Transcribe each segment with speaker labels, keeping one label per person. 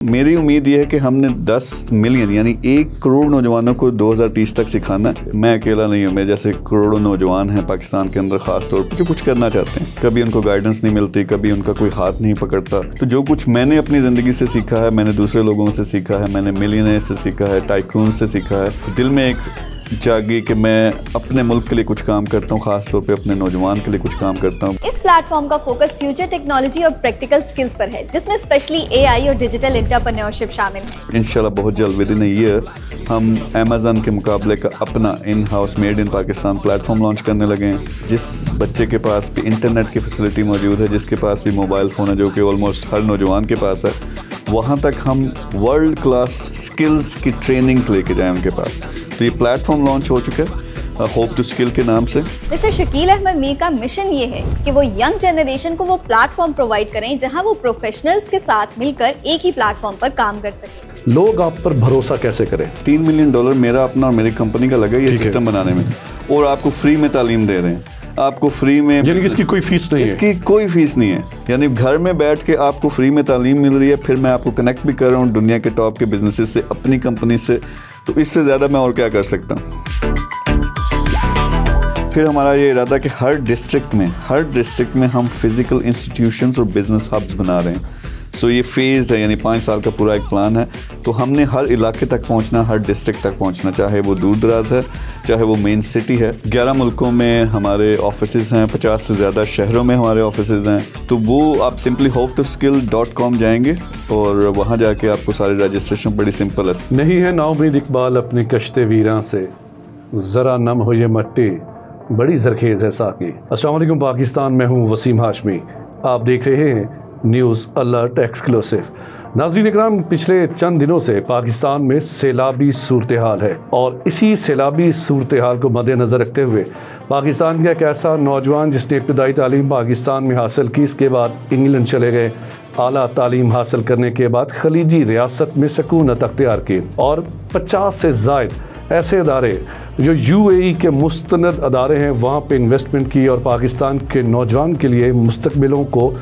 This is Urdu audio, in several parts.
Speaker 1: میری امید یہ ہے کہ ہم نے 10 ملین یعنی 1 کروڑ نوجوانوں کو 2030 تک سکھانا ہے. میں اکیلا نہیں ہوں, میں جیسے کروڑوں نوجوان ہیں پاکستان کے اندر خاص طور پر جو کچھ کرنا چاہتے ہیں. کبھی ان کو گائیڈنس نہیں ملتی, کبھی ان کا کوئی ہاتھ نہیں پکڑتا. تو جو کچھ میں نے اپنی زندگی سے سیکھا ہے, میں نے دوسرے لوگوں سے سیکھا ہے, میں نے ملینئر سے سیکھا ہے, ٹائکون سے سیکھا ہے. دل میں ایک جاگی کہ میں اپنے ملک کے لیے کچھ کام کرتا ہوں, خاص طور پہ اپنے نوجوان کے لیے کچھ کام کرتا ہوں.
Speaker 2: اس پلیٹ فارم کا فوکس فیوچر ٹیکنالوجی اور پریکٹیکل سکلز پر ہے, جس میں اسپیشلی AI اور ڈیجیٹل انٹرپرینیورشپ شامل ہے.
Speaker 1: انشاءاللہ بہت جلد ود ان اے ایئر ہم امیزون کے مقابلے کا اپنا in house made in Pakistan plate form launch کرنے لگے ہیں. جس بچے کے پاس بھی انٹرنیٹ کی فیسلٹی موجود ہے, جس کے پاس بھی موبائل فون ہے, جو کہ آلموسٹ ہر نوجوان کے پاس ہے, وہاں تک ہم ورلڈ کلاس سکلز کی ٹریننگز لے کے جائیں ان کے پاس. تو یہ پلیٹ فارم لانچ ہو چکا ہے ہوپ ٹو اسکل کے نام سے.
Speaker 2: مسٹر شکیل احمد میر کا مشن یہ ہے کہ وہ ینگ جنریشن کو وہ پلیٹ فارم پرووائڈ کریں جہاں وہ پروفیشنلز کے ساتھ مل کر ایک ہی پلیٹ فارم پر کام کر سکیں.
Speaker 3: لوگ آپ پر بھروسہ کیسے کریں؟
Speaker 1: $3 ملین میرا اپنا اور میری کمپنی کا لگا یہ سسٹم بنانے میں, اور آپ کو فری میں تعلیم دے رہے ہیں. آپ کو فری میں,
Speaker 3: یعنی اس کی کوئی فیس نہیں ہے,
Speaker 1: اس کی کوئی فیس نہیں ہے. یعنی گھر میں بیٹھ کے آپ کو فری میں تعلیم مل رہی ہے. پھر میں آپ کو کنیکٹ بھی کر رہا ہوں دنیا کے ٹاپ کے بزنسز سے, اپنی کمپنی سے. تو اس سے زیادہ میں اور کیا کر سکتا ہوں. پھر ہمارا یہ ارادہ کہ ہر ڈسٹرکٹ میں ہم فزیکل انسٹیٹیوشنز اور بزنس ہبز بنا رہے ہیں. سو یہ فیزڈ ہے, یعنی 5 سال کا پورا ایک پلان ہے. تو ہم نے ہر علاقے تک پہنچنا, ہر ڈسٹرکٹ تک پہنچنا, چاہے وہ دور دراز ہے, چاہے وہ مین سٹی ہے. 11 ملکوں میں ہمارے آفیسز ہیں, 50 سے زیادہ شہروں میں ہمارے آفیسز ہیں. تو وہ آپ سمپلی hope2skill.com جائیں گے اور وہاں جا کے آپ کو سارے رجسٹریشن بڑی سمپل ہے.
Speaker 3: نہیں ہے نا امید اقبال اپنی کشتے ویراں سے, ذرا نم ہو یہ مٹی بڑی زرخیز ہے ساقی. السلام علیکم پاکستان, میں ہوں وسیم ہاشمی, آپ دیکھ رہے ہیں نیوز الرٹ ایکسکلوسیو. ناظرین اکرام, پچھلے چند دنوں سے پاکستان میں سیلابی صورتحال ہے, اور اسی سیلابی صورتحال کو مد نظر رکھتے ہوئے پاکستان کا ایک ایسا نوجوان جس نے ابتدائی تعلیم پاکستان میں حاصل کی, اس کے بعد انگلینڈ چلے گئے, اعلیٰ تعلیم حاصل کرنے کے بعد خلیجی ریاست میں سکونت اختیار کی, اور 50 سے زائد ایسے ادارے جو UAE کے مستند ادارے ہیں وہاں پہ انویسٹمنٹ کی, اور پاکستان کے نوجوان کے لیے مستقبلوں کو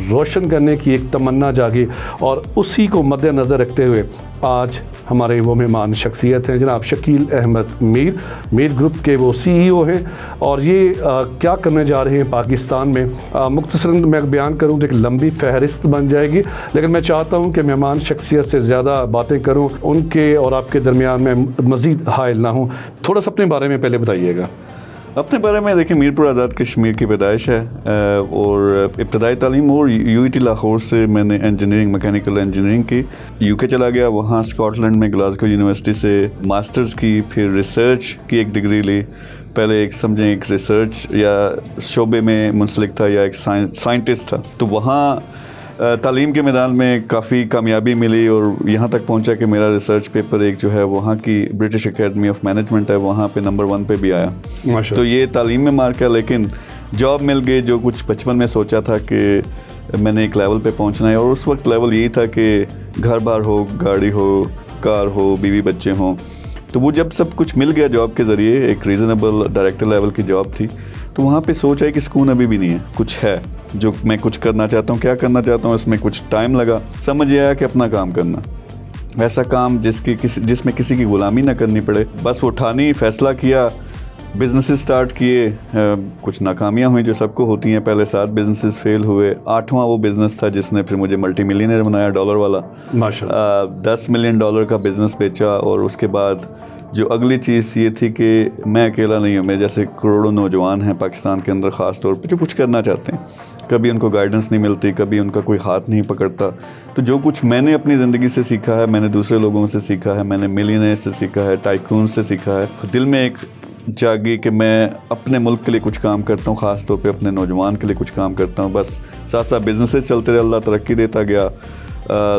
Speaker 3: روشن کرنے کی ایک تمنا جاگی. اور اسی کو مد نظر رکھتے ہوئے آج ہمارے وہ مہمان شخصیت ہیں جناب شکیل احمد میر گروپ کے وہ CEO ہیں, اور یہ کیا کرنے جا رہے ہیں پاکستان میں. مختصراً میں بیان کروں تو ایک لمبی فہرست بن جائے گی, لیکن میں چاہتا ہوں کہ مہمان شخصیت سے زیادہ باتیں کروں, ان کے اور آپ کے درمیان میں مزید حائل نہ ہوں. تھوڑا سا اپنے بارے میں پہلے بتائیے گا.
Speaker 1: اپنے بارے میں دیکھیں, میرپور آزاد کشمیر کی پیدائش ہے, اور ابتدائی تعلیم اور UET لاہور سے میں نے میکینیکل انجینئرنگ کی. UK چلا گیا, وہاں اسکاٹ لینڈ میں گلاسگو یونیورسٹی سے ماسٹرز کی, پھر ریسرچ کی ایک ڈگری لی. پہلے ایک ریسرچ یا شعبے میں منسلک تھا, یا ایک سائنٹسٹ تھا. تو وہاں تعلیم کے میدان میں کافی کامیابی ملی, اور یہاں تک پہنچا کہ میرا ریسرچ پیپر ایک جو ہے وہاں کی برٹش اکیڈمی آف مینجمنٹ ہے, وہاں پہ نمبر 1 پہ بھی آیا. تو یہ تعلیم میں مارک ہے. لیکن جاب مل گئی, جو کچھ بچپن میں سوچا تھا کہ میں نے ایک لیول پہ پہنچنا ہے, اور اس وقت لیول یہی تھا کہ گھر بار ہو, گاڑی ہو, کار ہو, بیوی بچے ہوں. تو وہ جب سب کچھ مل گیا جاب کے ذریعے, ایک ریزنیبل ڈائریکٹر لیول کی جاب تھی, تو وہاں پہ سوچ ہے کہ سکون ابھی بھی نہیں ہے. کچھ ہے جو میں کچھ کرنا چاہتا ہوں, کیا کرنا چاہتا ہوں, اس میں کچھ ٹائم لگا. سمجھ آیا کہ اپنا کام کرنا, ایسا کام جس میں کسی کی غلامی نہ کرنی پڑے. بس وہ اٹھانی, فیصلہ کیا, بزنسز سٹارٹ کیے. کچھ ناکامیاں ہوئیں جو سب کو ہوتی ہیں, پہلے 7 بزنسز فیل ہوئے, 8واں وہ بزنس تھا جس نے پھر مجھے ملٹی ملینئر بنایا, ڈالر والا.
Speaker 3: ماشاءاللہ
Speaker 1: $10 ملین کا بزنس بیچا. اور اس کے بعد جو اگلی چیز یہ تھی کہ میں اکیلا نہیں ہوں, میں جیسے کروڑوں نوجوان ہیں پاکستان کے اندر خاص طور پہ جو کچھ کرنا چاہتے ہیں. کبھی ان کو گائیڈنس نہیں ملتی, کبھی ان کا کوئی ہاتھ نہیں پکڑتا. تو جو کچھ میں نے اپنی زندگی سے سیکھا ہے, میں نے دوسرے لوگوں سے سیکھا ہے, میں نے ملینئر سے سیکھا ہے, ٹائکون سے سیکھا ہے. دل میں ایک جاگی کہ میں اپنے ملک کے لیے کچھ کام کرتا ہوں, خاص طور پہ اپنے نوجوان کے لیے کچھ کام کرتا ہوں. بس ساتھ ساتھ بزنسز چلتے رہے, اللہ ترقی دیتا گیا.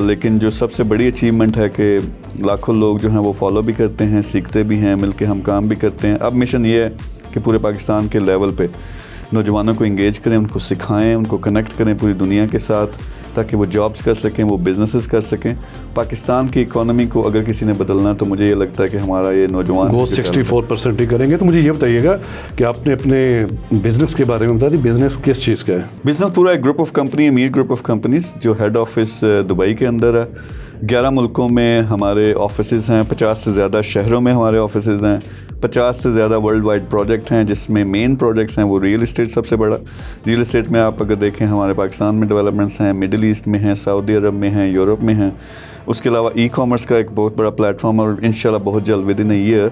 Speaker 1: لیکن جو سب سے بڑی اچیومنٹ ہے کہ لاکھوں لوگ جو ہیں وہ فالو بھی کرتے ہیں, سیکھتے بھی ہیں, مل کے ہم کام بھی کرتے ہیں. اب مشن یہ ہے کہ پورے پاکستان کے لیول پہ نوجوانوں کو انگیج کریں, ان کو سکھائیں, ان کو کنیکٹ کریں پوری دنیا کے ساتھ, تاکہ وہ جابس کر سکیں, وہ بزنسز کر سکیں. پاکستان کی اکانومی کو اگر کسی نے بدلنا تو مجھے یہ لگتا ہے کہ ہمارا یہ نوجوان
Speaker 3: وہ 64% ہی کریں گے. تو مجھے یہ بتائیے گا کہ آپ نے اپنے بزنس کے بارے میں بتا دی, بزنس کس چیز کا ہے؟
Speaker 1: بزنس پورا ایک گروپ آف کمپنی ہے, میر گروپ آف کمپنیز, جو ہیڈ آفس دبئی کے اندر ہے. 11 ملکوں میں ہمارے آفیسز ہیں, 50 سے زیادہ شہروں میں ہمارے آفیسز ہیں, 50 سے زیادہ ورلڈ وائڈ پروجیکٹ ہیں, جس میں مین پروجیکٹس ہیں وہ ریئل اسٹیٹ سب سے بڑا. ریئل اسٹیٹ میں آپ اگر دیکھیں ہمارے پاکستان میں ڈیولپمنٹس ہیں, مڈل ایسٹ میں ہیں, سعودی عرب میں ہیں, یورپ میں ہیں. اس کے علاوہ ای کامرس کا ایک بہت بڑا پلیٹ فارم, اور انشاءاللہ بہت جلد ود ان اے ایئر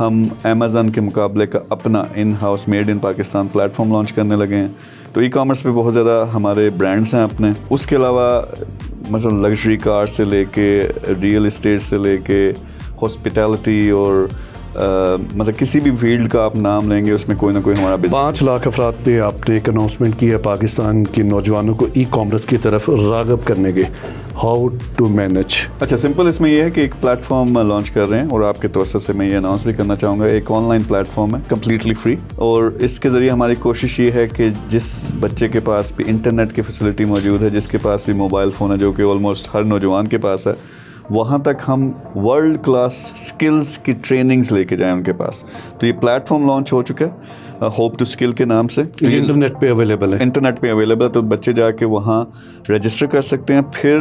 Speaker 1: ہم امیزون کے مقابلے کا اپنا in house made in Pakistan plate form launch کرنے لگے ہیں. تو ای کامرس پہ بہت زیادہ ہمارے برانڈس ہیں اپنے. اس کے علاوہ مثلا لگژری کار سے لے کے ریئل اسٹیٹ سے لے کے ہاسپٹیلٹی اور مطلب کسی بھی فیلڈ کا آپ نام لیں گے اس میں کوئی نہ کوئی ہمارا
Speaker 3: 5 لاکھ افراد پہ آپ نے ایک اناؤنسمنٹ کی ہے پاکستان کے نوجوانوں کو ای کامرس کی طرف راغب کرنے کے. How to manage?
Speaker 1: اچھا سمپل اس میں یہ ہے کہ ایک پلیٹ فارم لانچ کر رہے ہیں, اور آپ کے توسط سے میں یہ اناؤنس بھی کرنا چاہوں گا. ایک آن لائن پلیٹ فارم ہے کمپلیٹلی فری, اور اس کے ذریعے ہماری کوشش یہ ہے کہ جس بچے کے پاس بھی انٹرنیٹ کی فیسلٹی موجود ہے, جس کے پاس بھی موبائل فون ہے, جو کہ آلموسٹ ہر نوجوان کے پاس ہے, وہاں تک ہم ورلڈ کلاس سکلز کی ٹریننگز لے کے جائیں ان کے پاس. تو یہ پلیٹ فارم لانچ ہو چکا ہے ہوپ ٹو اسکل کے نام سے.
Speaker 3: انٹرنیٹ پہ اویلیبل ہے,
Speaker 1: انٹرنیٹ پہ اویلیبل ہے, تو بچے جا کے وہاں رجسٹر کر سکتے ہیں. پھر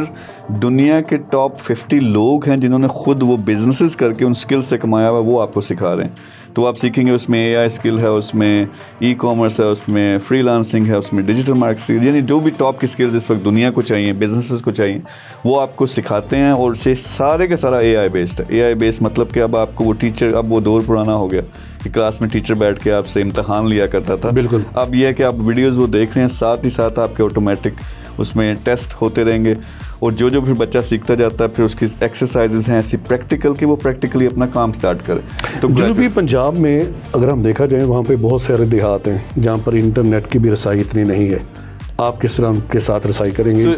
Speaker 1: دنیا کے ٹاپ 50 لوگ ہیں جنہوں نے خود وہ بزنسز کر کے ان اسکل سے کمایا ہوا, وہ آپ کو سکھا رہے ہیں. تو آپ سیکھیں گے اس میں اے آئی اسکل ہے, اس میں ای کامرس ہے, اس میں فری لانسنگ ہے, اس میں ڈیجیٹل مارکیٹنگ, یعنی جو بھی ٹاپ کی اسکلز اس وقت دنیا کو چاہیے, بزنسز کو چاہیے, وہ آپ کو سکھاتے ہیں. اور اسے سارے کا سارا اے آئی بیسڈ ہے. اے آئی بیسڈ مطلب کہ اب آپ کو وہ ٹیچر, اب وہ دور پرانا ہو گیا کہ کلاس میں ٹیچر بیٹھ کے آپ سے امتحان لیا کرتا تھا.
Speaker 3: بالکل.
Speaker 1: اب یہ ہے کہ آپ ویڈیوز وہ دیکھ رہے ہیں, ساتھ ہی ساتھ آپ کے آٹومیٹک اس میں ٹیسٹ ہوتے رہیں گے, اور جو پھر بچہ سیکھتا جاتا ہے, پھر اس کی ایکسرسائزز ہیں ایسی پریکٹیکل کہ وہ پریکٹیکلی اپنا کام سٹارٹ کرے. تو
Speaker 3: جنوبی پنجاب میں اگر ہم دیکھا جائے وہاں پہ بہت سارے دیہات ہیں جہاں پر انٹرنیٹ کی بھی رسائی اتنی نہیں ہے. آپ کس طرح کے ساتھ رسائی کریں گے؟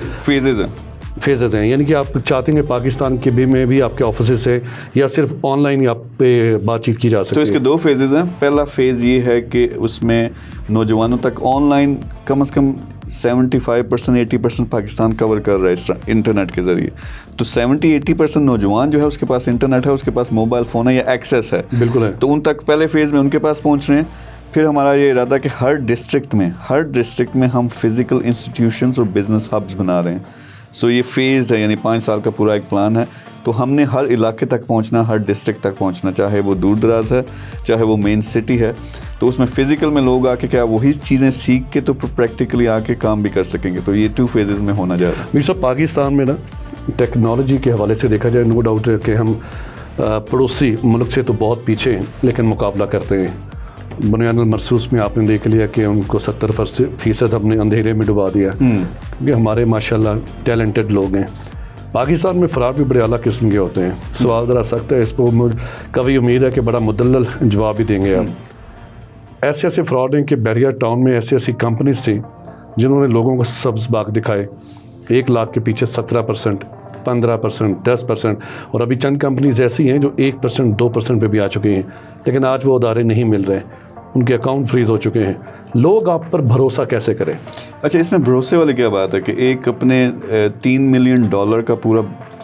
Speaker 3: فیزز ہیں, یعنی کہ آپ چاہتے ہیں کہ پاکستان کے بھی میں بھی آپ کے آفیسز سے, یا صرف آن لائن ہی آپ پہ بات چیت کی جا سکتی ہے؟
Speaker 1: تو اس کے 2 فیزز ہیں. پہلا فیز یہ ہے کہ اس میں نوجوانوں تک آن لائن کم از کم 75% 80% پاکستان کور کر رہا ہے اس طرح انٹرنیٹ کے ذریعے. تو 70-80% نوجوان جو ہے اس کے پاس انٹرنیٹ ہے, اس کے پاس موبائل فون ہے یا ایکسیس ہے.
Speaker 3: بالکل ہے.
Speaker 1: تو ان تک پہلے فیز میں ان کے پاس پہنچ رہے ہیں. پھر ہمارا یہ ارادہ کہ ہر ڈسٹرکٹ میں ہم فزیکل انسٹیٹیوشنز اور بزنس ہبز بنا رہے ہیں. سو یہ فیزڈ ہے, یعنی 5 سال کا پورا ایک پلان ہے. تو ہم نے ہر علاقے تک پہنچنا, ہر ڈسٹرکٹ تک پہنچنا, چاہے وہ دور دراز ہے, چاہے وہ مین سٹی ہے. تو اس میں فزیکل میں لوگ آ کے کیا وہی چیزیں سیکھ کے تو پریکٹیکلی آ کے کام بھی کر سکیں گے. تو یہ 2 فیزز میں ہونا جا رہا ہے.
Speaker 3: میر صاحب, پاکستان میں نا ٹیکنالوجی کے حوالے سے دیکھا جائے نو ڈاؤٹ ہے کہ ہم پڑوسی ملک سے تو بہت پیچھے ہیں, لیکن مقابلہ کرتے ہیں. بنیاد المرصوص میں آپ نے دیکھ لیا کہ ان کو 70% ہم نے اندھیرے میں ڈبا دیا, کیونکہ ہمارے ماشاءاللہ ٹیلنٹڈ لوگ ہیں. پاکستان میں فراڈ بھی بڑے اعلیٰ قسم کے ہوتے ہیں. سوال ذرا سخت ہے, اس پہ کبھی امید ہے کہ بڑا مدلل جواب بھی دیں گے آپ. ایسے فراڈ ہیں کہ بیریا ٹاؤن میں ایسی کمپنیز تھیں جنہوں نے لوگوں کو سبز باغ دکھائے, 1 لاکھ کے پیچھے 17%, 15%, 10%, اور ابھی چند کمپنیز ایسی ہیں جو 1%, 2% پہ بھی آ چکے ہیں, لیکن آج وہ ادارے نہیں مل رہے, ان کے اکاؤنٹ فریز ہو چکے ہیں. لوگ آپ پر بھروسہ کیسے کریں؟
Speaker 1: اچھا, اس میں بھروسے والی کیا بات ہے کہ ایک اپنے $3 ملین کا پورا,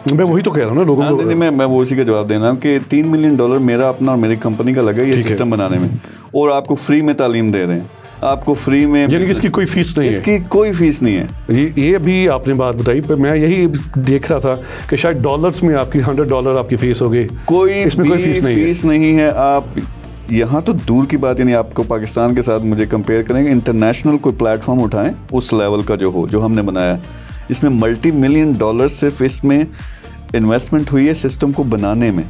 Speaker 3: میں وہی تو کہہ رہا ہوں نا لوگوں کو.
Speaker 1: میں وہ اسی کا جواب دینا ہوں کہ $3 ملین میرا اپنا اور میری کمپنی کا لگا یہ سسٹم بنانے میں, اور آپ کو فری میں تعلیم دے رہے ہیں, آپ کو فری میں,
Speaker 3: یعنی کہ اس کی کوئی فیس نہیں ہے.
Speaker 1: اس کی کوئی فیس نہیں ہے.
Speaker 3: یہ بھی آپ نے بات بتائی, میں یہی دیکھ رہا تھا کہ شاید ڈالرز میں آپ کی $100 آپ کی فیس ہوگی, اس میں کوئی فیس
Speaker 1: نہیں ہے. آپ یہاں تو دور کی بات, یعنی آپ کو پاکستان کے ساتھ مجھے کمپیئر کریں گے, انٹرنیشنل کوئی پلیٹ فارم اٹھائیں اس لیول کا جو ہم نے بنایا, اس میں $multi million صرف اس میں انویسٹمنٹ ہوئی ہے سسٹم کو بنانے میں.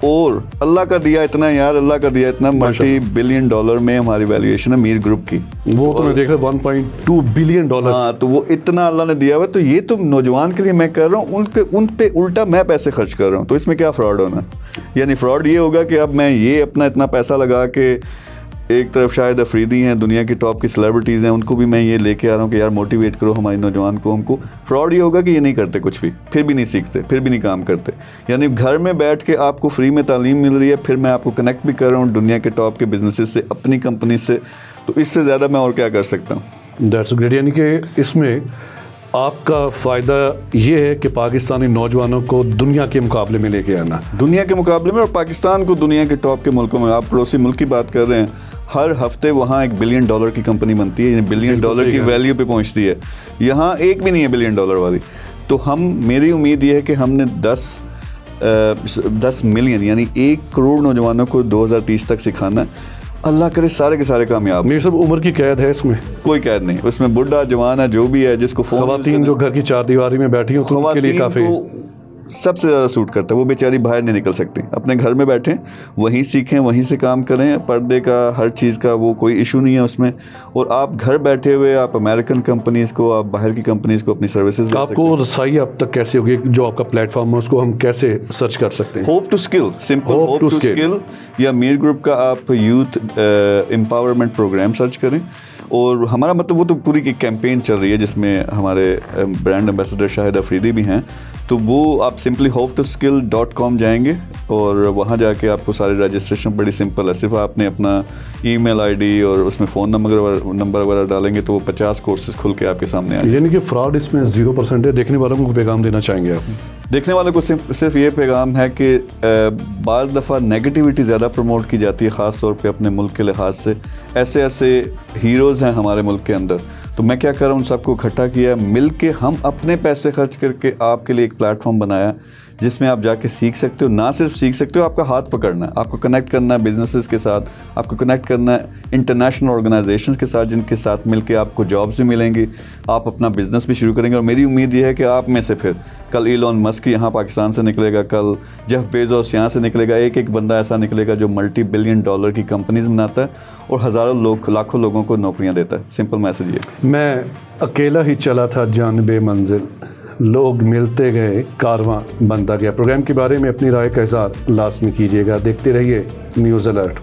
Speaker 1: اور اللہ کا دیا اتنا, یار اللہ کا دیا اتنا, $multi billion میں ہماری ویلیویشن ہے میر گروپ کی.
Speaker 3: وہ تو میں دیکھ رہا $1.2 billion.
Speaker 1: ہاں, تو وہ اتنا اللہ نے دیا ہوا. تو یہ تو نوجوان کے لیے میں کر رہا ہوں, ان پہ الٹا میں پیسے خرچ کر رہا ہوں. تو اس میں کیا فراڈ ہونا, یعنی فراڈ یہ ہوگا کہ اب میں یہ اپنا اتنا پیسہ لگا کے, ایک طرف شاید افریدی ہیں دنیا کی ٹاپ کی سیلیبریٹیز ہیں, ان کو بھی میں یہ لے کے آ رہا ہوں کہ یار موٹیویٹ کرو ہماری نوجوان قوم کو. فراڈ یہ ہوگا کہ یہ نہیں کرتے کچھ بھی, پھر بھی نہیں سیکھتے, پھر بھی نہیں کام کرتے. یعنی گھر میں بیٹھ کے آپ کو فری میں تعلیم مل رہی ہے, پھر میں آپ کو کنیکٹ بھی کر رہا ہوں دنیا کے ٹاپ کے بزنسز سے, اپنی کمپنی سے. تو اس سے زیادہ میں اور کیا کر سکتا ہوں.
Speaker 3: That's great. یعنی کہ اس میں آپ کا فائدہ یہ ہے کہ پاکستانی نوجوانوں کو دنیا کے مقابلے میں لے کے آنا,
Speaker 1: دنیا کے مقابلے میں, اور پاکستان کو دنیا کے ٹاپ کے ملکوں میں. آپ پڑوسی ملک کی بات کر رہے ہیں, ہر ہفتے وہاں $1 بلین کی کمپنی بنتی ہے, یعنی $1 بلین کی ویلیو پہ پہنچتی ہے. یہاں ایک بھی نہیں ہے $1 بلین والی. تو میری امید یہ ہے کہ ہم نے 10 ملین یعنی 1 کروڑ نوجوانوں کو 2030 تک سکھانا ہے. اللہ کرے سارے کے سارے کامیاب.
Speaker 3: میر صاحب عمر کی قید ہے اس میں؟
Speaker 1: کوئی قید نہیں اس میں, بڈھا جوان ہے جو بھی ہے جس کو فون.
Speaker 3: خواتین جو گھر کی چار دیواری میں بیٹھی ہوں تو ان کے لیے کافی
Speaker 1: سب سے زیادہ سوٹ کرتا ہے. وہ بیچاری باہر نہیں نکل سکتی, اپنے گھر میں بیٹھیں, وہیں سیکھیں, وہیں سے کام کریں. پردے کا ہر چیز کا وہ کوئی ایشو نہیں ہے اس میں. اور آپ گھر بیٹھے ہوئے آپ امریکن کمپنیز کو, آپ باہر کی کمپنیز کو اپنی سروسز.
Speaker 3: آپ کو رسائی اب تک کیسے ہوگی؟ جو آپ کا پلیٹ فارم ہے اس کو ہم کیسے سرچ کر سکتے ہیں؟
Speaker 1: Hope to skill, simple hope to skill یا میر گروپ کا آپ یوتھ امپاورمنٹ پروگرام سرچ کریں. اور ہمارا مطلب وہ تو پوری کی کیمپین چل رہی ہے جس میں ہمارے برانڈ ایمبیسڈر شاہد افریدی بھی ہیں. تو وہ آپ سمپلی hope2skill.com جائیں گے اور وہاں جا کے آپ کو سارے رجسٹریشن بڑی سمپل ہے. صرف آپ نے اپنا ای میل آئی ڈی اور اس میں فون نمبر وغیرہ ڈالیں گے تو وہ 50 کورسز کھل کے آپ کے سامنے آئیں گے.
Speaker 3: یعنی کہ فراڈ اس میں 0% ہے. دیکھنے والوں کو پیغام دینا چاہیں گے آپ؟
Speaker 1: دیکھنے والوں کو صرف یہ پیغام ہے کہ بعض دفعہ نیگیٹیوٹی زیادہ پروموٹ کی جاتی ہے, خاص طور پہ اپنے ملک کے لحاظ سے. ایسے ہیروز ہیں ہمارے ملک کے اندر. تو میں کیا کر رہا ہوں, ان سب کو اکٹھا کیا, مل کے ہم اپنے پیسے خرچ کر کے آپ کے لیے ایک پلیٹ فارم بنایا جس میں آپ جا کے سیکھ سکتے ہو. نہ صرف سیکھ سکتے ہو, آپ کا ہاتھ پکڑنا ہے, آپ کو کنیکٹ کرنا ہے بزنسز کے ساتھ, آپ کو کنیکٹ کرنا ہے انٹرنیشنل آرگنائزیشنز کے ساتھ جن کے ساتھ مل کے آپ کو جابس بھی ملیں گی, آپ اپنا بزنس بھی شروع کریں گے. اور میری امید یہ ہے کہ آپ میں سے پھر کل ایلون مسک یہاں پاکستان سے نکلے گا, کل جیف بیزوس یہاں سے نکلے گا, ایک بندہ ایسا نکلے گا جو $multi billion کی کمپنیز بناتا ہے اور ہزاروں لاکھوں لوگوں کو نوکریاں دیتا ہے. سمپل میسج یہ.
Speaker 3: میں اکیلا ہی چلا تھا جانب منزل, لوگ ملتے گئے, کارواں بنتا گیا. پروگرام کے بارے میں اپنی رائے کا اظہار لازمی کیجیے گا. دیکھتے رہیے نیوز الرٹ.